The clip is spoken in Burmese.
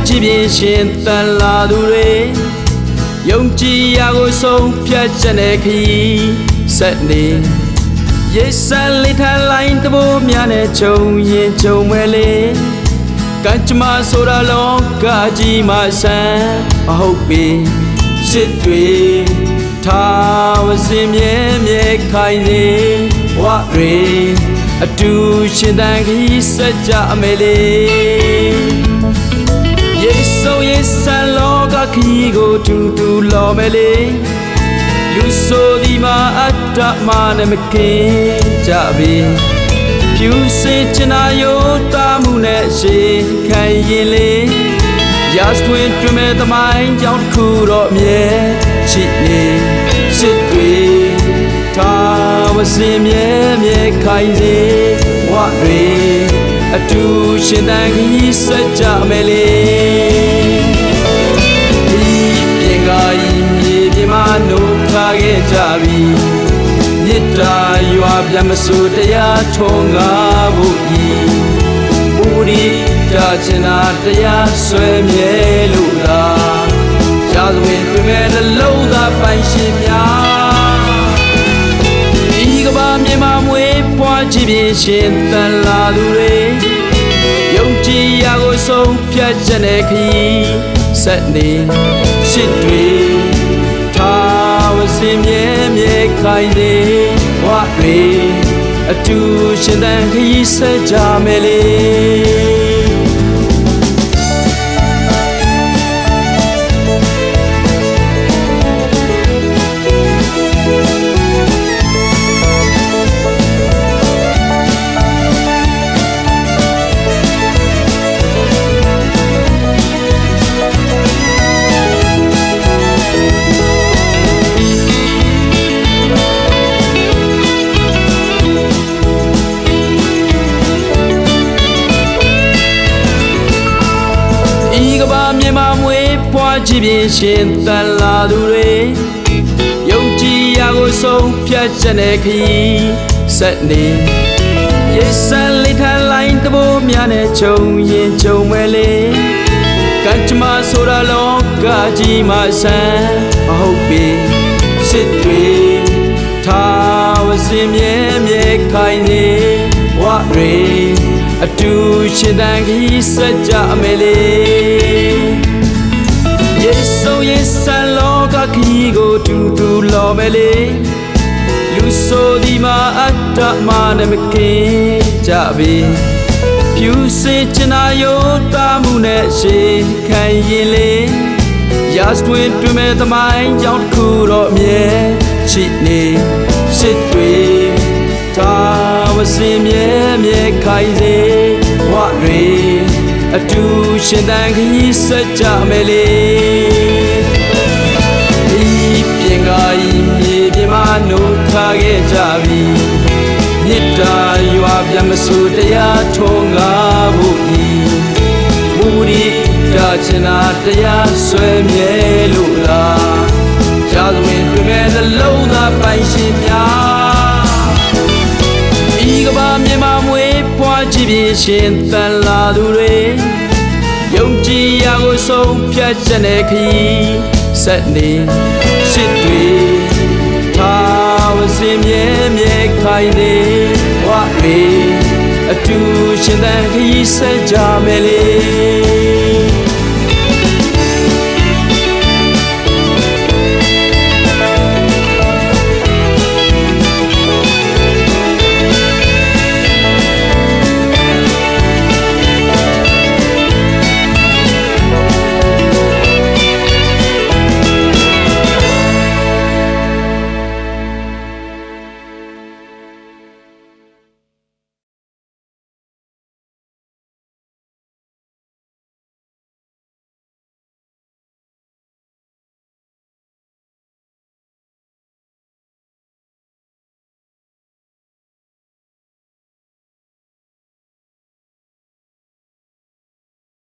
ကြည့်ပြင်ရှင်တန်လာသူတွေယုံကြည်ရာကိုဆုံးဖြတ်ချက်နဲ့ခရီးဆက်နေရေစံလေးထလိုင်းတဘိုးများနဲ့ခြုံရင်ခြုံမဲလေးကံကြမ္မာဆိုတာလောကကြီးမှာဆန်းမဟုတ်ပေရှစ်တွေထားဝစင်မြဲမြဲခိုင်နေဝတွေအတူရှင်တန်ခီးဆက်ကြအမေလေးယေဆိုယေဆန်လောကခီးကိုတူတူလောမဲလေးလူဆိုဒီမှာအတ္တမနဲ့မကင်းကြပြီဖြူစင်ချနာယောတာမှုနဲ့ရှိခံရင်လေးရာစတွင်တွင်မဲ့သမိုင်းကြောင့်တစ်ခုတော့မြဲရှိနေရှစ်တွေထားဝစင်မြဲမြဲခိုင်စေဝတွေအတူရှင်တန်ခီးဆက်ကြမယ်လေဒီပြင်ကားဤမြေပြင်မှာနှုတ်ခါခဲ့ကြပြီမြစ်တာရွာပြန်မဆိုတရားထုံးကားဖို့ဤဦးဒီတာချင်တာတရားဆွဲမြဲလို့လားရာဇဝင်တွင်မဲ့နှလုံးသားပိုင်ရှင်များဒီကဘာမြေမှာမွေးပွားကြည့်ပြင်ရှင်တန်လာသူတွေယုံကြည်ရာကိုဆုံးဖြတ်ချက်နဲ့ခရီးဆက်နေရှစ်တွေထားဝစင်မြဲမြဲခိုင်နေဝတွေအတူရှင်တန်ခရီးဆက်ကြမယ်လေမြေမှာမွေးပွားကြည့်ပြင်ရှင်တန်လာသူတွေယုံကြည်ရာကိုဆုံးဖြတ်ချက်နဲ့ခရီးဆက်နေရေစံလေးထလိုင်းတဘိုးများနဲ့ခြုံရင်ခြုံမဲလေးကံကြမ္မာဆိုတာလောကကြီးမှာဆန်းမဟုတ်ပေရှစ်တွေထားဝစင်မြဲမြဲခိုင်နေဝတွေအတူရှင်တန်ခီးဆက်ကြမယ်လေယေဆိုယေဆန်လောကခီးကိုတူတူလောမယ်လေလူဆိုဒီမှာအတ္တမနဲ့မကင်းကြပြီဖြူစင်ချနာယောတာမှုနဲ့ရှိခံရင်လေရာစတွင်တွင်မဲ့သမိုင်းကြောင့်တစ်ခုတော့မြဲရှိနေရှစ်တွေထားဝစင်မြဲမြဲခိုင်စေဝတွေအတူရှင်တန်ခီးဆက်ကြမယ်လေဒီပြင်ကားဤမြေပြင်မှာနှုတ်ခါခဲ့ကြပြီမြစ်တာရွာပြန်မဆိုတရားထုံးကားဖို့ဤမူဒီတာချင်တာတရားဆွဲမြဲလို့လားရာဇဝင်တွင်မဲ့နှလုံးသားပိုင်ရှင်များဒီကဘာမြေမှာမွေးပွားကြည့်ပြင်ရှင်တန်လာသူတွေယုံကြည်ရာကိုဆုံးဖြတ်ချက်နဲ့ခရီးဆက်နေရှစ်တွေထားဝစင်မြဲမြဲခိုင်နေဝတွေအတူရှင်တန်ခရီးဆက်ကြမယ်လေ